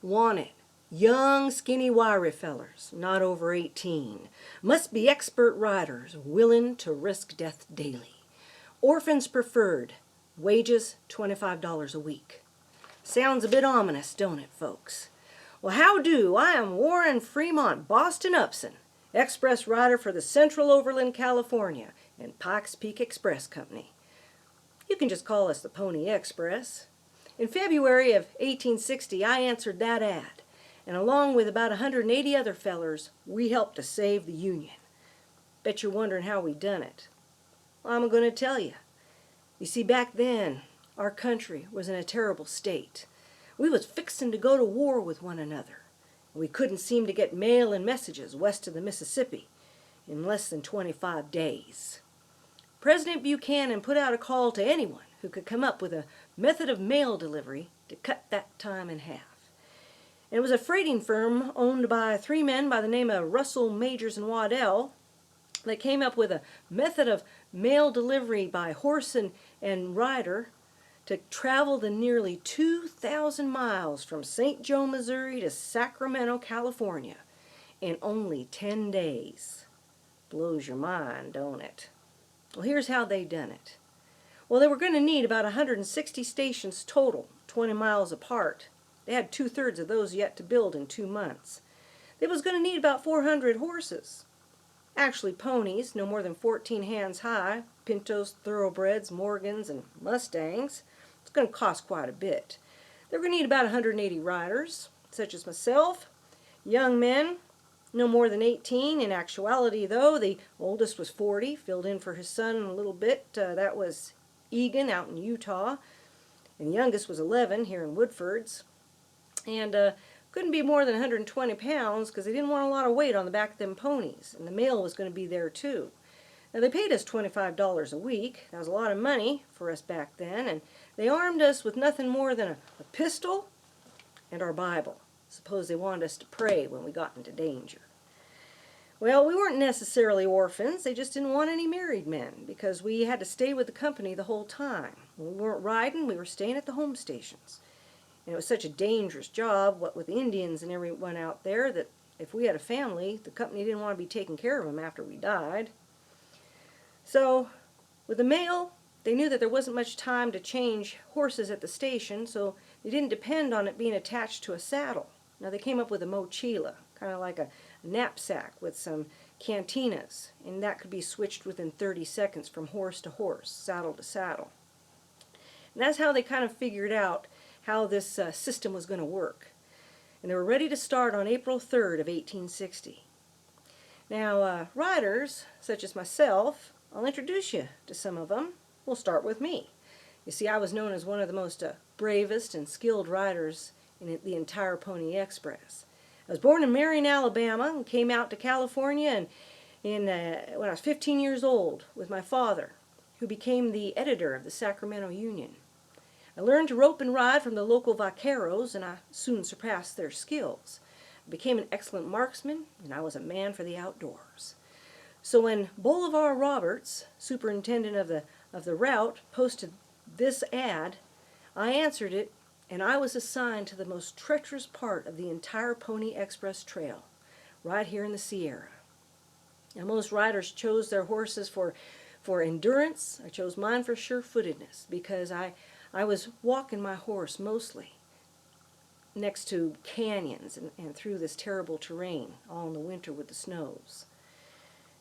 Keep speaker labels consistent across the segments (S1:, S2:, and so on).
S1: Wanted, young, skinny wiry fellers, not over 18. Must be expert riders, willing to risk death daily. Orphans preferred, wages $25 a week. Sounds a bit ominous, don't it, folks? Well, how do? I am Warren Fremont, Boston Upson, express rider for the Central Overland, California, and Pikes Peak Express Company. You can just call us the Pony Express. In February of 1860, I answered that ad, and along with about 180 other fellers, we helped to save the Union. Bet you're wondering how we done it. Well, I'm going to tell you. You see, back then, our country was in a terrible state. We was fixing to go to war with one another. We couldn't seem to get mail and messages west of the Mississippi in less than 25 days. President Buchanan put out a call to anyone who could come up with a method of mail delivery to cut that time in half. And it was a freighting firm owned by three men by the name of Russell, Majors, and Waddell that came up with a method of mail delivery by horse and rider to travel the nearly 2,000 miles from St. Joe, Missouri to Sacramento, California in only 10 days. Blows your mind, don't it? Well, here's how they done it. Well, they were going to need about 160 stations total, 20 miles apart. They had 2/3 of those yet to build in 2 months. They was going to need about 400 horses. Actually, ponies, no more than 14 hands high, pintos, thoroughbreds, Morgans, and Mustangs. It's going to cost quite a bit. They're going to need about 180 riders, such as myself, young men, no more than 18. In actuality, though, the oldest was 40, filled in for his son a little bit. That was Egan out in Utah. And the youngest was 11 here in Woodford's. And couldn't be more than 120 pounds because they didn't want a lot of weight on the back of them ponies. And the mail was going to be there, too. Now, they paid us $25 a week. That was a lot of money for us back then. And they armed us with nothing more than a pistol and our Bible. Suppose they wanted us to pray when we got into danger. Well, we weren't necessarily orphans. They just didn't want any married men because we had to stay with the company the whole time. When we weren't riding, we were staying at the home stations. And it was such a dangerous job, what with the Indians and everyone out there, that if we had a family, the company didn't want to be taking care of them after we died. So, with the mail, they knew that there wasn't much time to change horses at the station, so they didn't depend on it being attached to a saddle. Now, they came up with a mochila, kind of like a knapsack with some cantinas, and that could be switched within 30 seconds from horse to horse, saddle to saddle. And that's how they kind of figured out how this system was going to work. And they were ready to start on April 3rd of 1860. Now, riders, such as myself, I'll introduce you to some of them. We'll start with me. You see, I was known as one of the most bravest and skilled riders in the entire Pony Express. I was born in Marion, Alabama, and came out to California when I was 15 years old with my father, who became the editor of the Sacramento Union. I learned to rope and ride from the local vaqueros, and I soon surpassed their skills. I became an excellent marksman, and I was a man for the outdoors. So when Bolivar Roberts, superintendent of the route, posted this ad, I answered it, and I was assigned to the most treacherous part of the entire Pony Express trail, right here in the Sierra. Now, most riders chose their horses for endurance. I chose mine for sure-footedness because I was walking my horse mostly next to canyons and through this terrible terrain, all in the winter with the snows.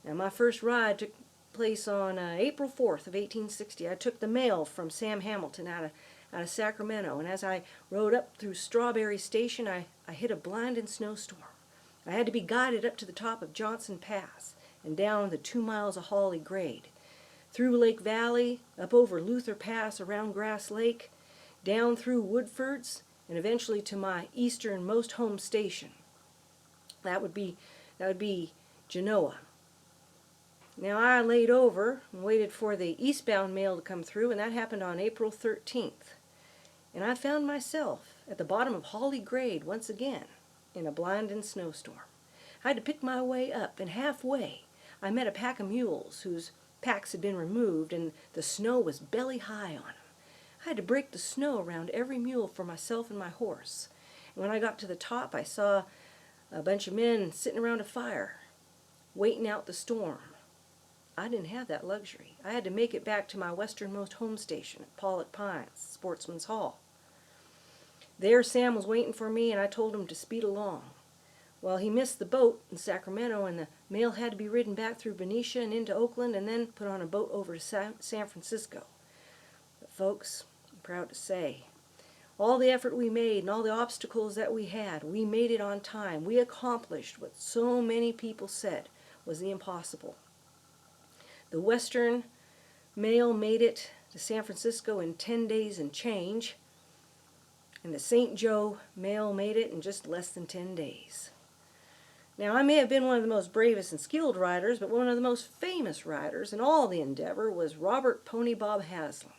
S1: Now, my first ride took place on April 4th of 1860. I took the mail from Sam Hamilton out of Sacramento, and as I rode up through Strawberry Station, I hit a blinding snowstorm. I had to be guided up to the top of Johnson Pass and down the 2 miles of Holly grade, through Lake Valley, up over Luther Pass, around Grass Lake, down through Woodford's, and eventually to my easternmost home station. That would be Genoa. Now, I laid over and waited for the eastbound mail to come through, and that happened on April 13th. And I found myself at the bottom of Holly Grade once again in a blinding snowstorm. I had to pick my way up, and halfway I met a pack of mules whose packs had been removed, and the snow was belly high on them. I had to break the snow around every mule for myself and my horse. When I got to the top, I saw a bunch of men sitting around a fire, waiting out the storm. I didn't have that luxury. I had to make it back to my westernmost home station at Pollock Pines, Sportsman's Hall. There Sam was waiting for me, and I told him to speed along. Well, he missed the boat in Sacramento, and the mail had to be ridden back through Benicia and into Oakland, and then put on a boat over to San Francisco. But folks, I'm proud to say, all the effort we made and all the obstacles that we had, we made it on time. We accomplished what so many people said was the impossible. The Western mail made it to San Francisco in 10 days and change, and the St. Joe mail made it in just less than 10 days. Now, I may have been one of the most bravest and skilled riders, but one of the most famous riders in all the endeavor was Robert Pony Bob Haslam.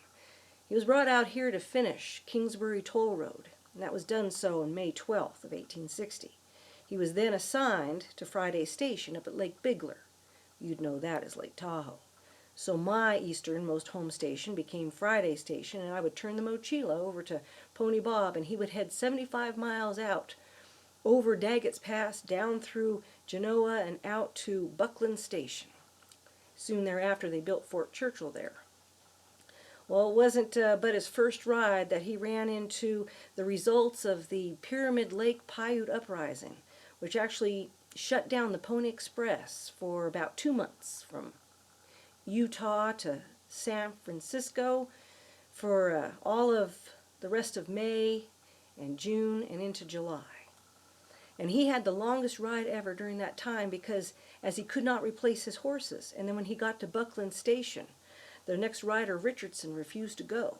S1: He was brought out here to finish Kingsbury Toll Road, and that was done so on May 12th of 1860. He was then assigned to Friday Station up at Lake Bigler. You'd know that as Lake Tahoe. So my easternmost home station became Friday Station, and I would turn the mochila over to Pony Bob, and he would head 75 miles out over Daggett's Pass, down through Genoa, and out to Buckland Station. Soon thereafter, they built Fort Churchill there. Well, it wasn't but his first ride that he ran into the results of the Pyramid Lake Paiute Uprising, which actually shut down the Pony Express for about 2 months, from Utah to San Francisco, for all of the rest of May and June and into July. And he had the longest ride ever during that time, because as he could not replace his horses, and then when he got to Buckland Station, the next rider, Richardson, refused to go.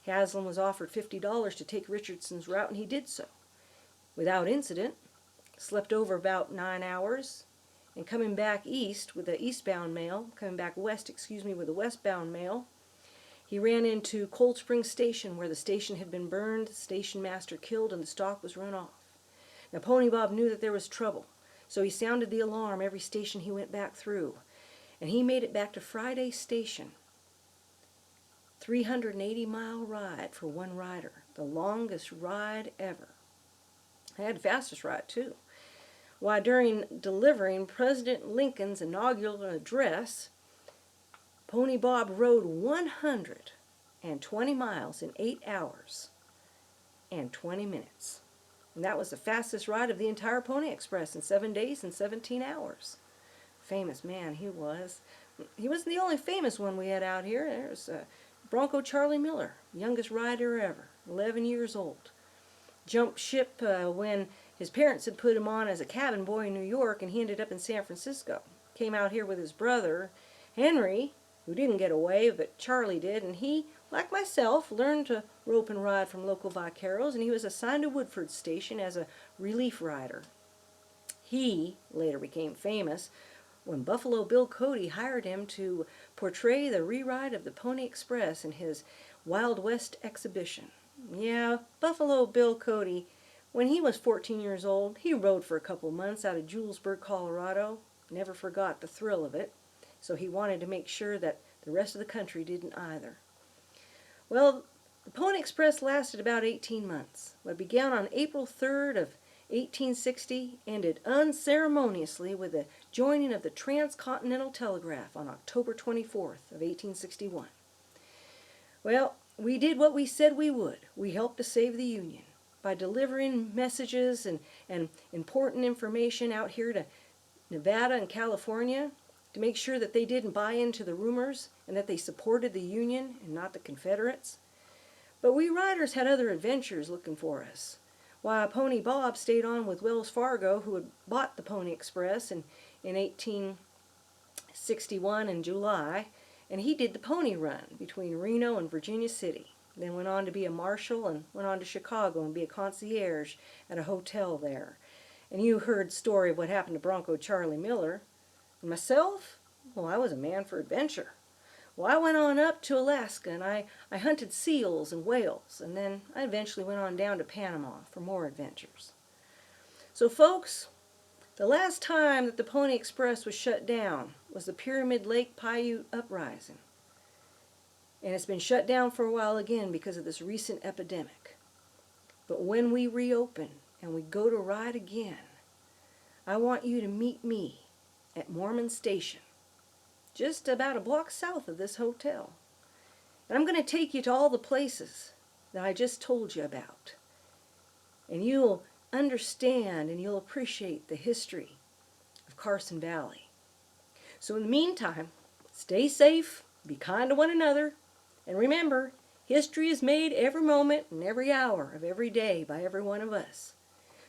S1: Haslam was offered $50 to take Richardson's route, and he did so. Without incident, slept over about 9 hours, and coming back east with the eastbound mail, coming back west, with the westbound mail, he ran into Cold Spring Station, where the station had been burned, the station master killed, and the stock was run off. Now, Pony Bob knew that there was trouble, so he sounded the alarm every station he went back through. And he made it back to Friday Station. 380-mile ride for one rider, the longest ride ever. I had the fastest ride, too. Why, during delivering President Lincoln's inaugural address, Pony Bob rode 120 miles in 8 hours and 20 minutes. And that was the fastest ride of the entire Pony Express in 7 days and 17 hours. Famous man he was. He wasn't the only famous one we had out here. There's Bronco Charlie Miller, youngest rider ever, 11 years old. Jumped ship when his parents had put him on as a cabin boy in New York, and he ended up in San Francisco. Came out here with his brother, Henry, who didn't get away, but Charlie did, and he, like myself, learned to rope and ride from local vaqueros, and he was assigned to Woodford Station as a relief rider. He later became famous when Buffalo Bill Cody hired him to portray the reride of the Pony Express in his Wild West exhibition. Yeah, Buffalo Bill Cody, when he was 14 years old, he rode for a couple months out of Julesburg, Colorado. Never forgot the thrill of it. So he wanted to make sure that the rest of the country didn't either. Well, the Pony Express lasted about 18 months. It began on April 3rd of 1860, ended unceremoniously with the joining of the Transcontinental Telegraph on October 24th of 1861. Well, we did what we said we would. We helped to save the Union by delivering messages and important information out here to Nevada and California, to make sure that they didn't buy into the rumors and that they supported the Union and not the Confederates. But we riders had other adventures looking for us. Why, Pony Bob stayed on with Wells Fargo, who had bought the Pony Express in 1861 in July, and he did the pony run between Reno and Virginia City. Then went on to be a marshal and went on to Chicago and be a concierge at a hotel there. And you heard the story of what happened to Bronco Charlie Miller. And myself? Well, I was a man for adventure. Well, I went on up to Alaska, and I hunted seals and whales, and then I eventually went on down to Panama for more adventures. So, folks, the last time that the Pony Express was shut down was the Pyramid Lake Paiute Uprising. And it's been shut down for a while again because of this recent epidemic. But when we reopen and we go to ride again, I want you to meet me at Mormon Station, just about a block south of this hotel. And I'm going to take you to all the places that I just told you about. And you'll understand and you'll appreciate the history of Carson Valley. So in the meantime, stay safe, be kind to one another, and remember, history is made every moment and every hour of every day by every one of us.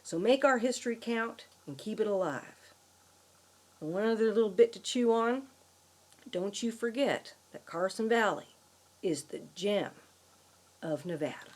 S1: So make our history count and keep it alive. And one other little bit to chew on, don't you forget that Carson Valley is the gem of Nevada.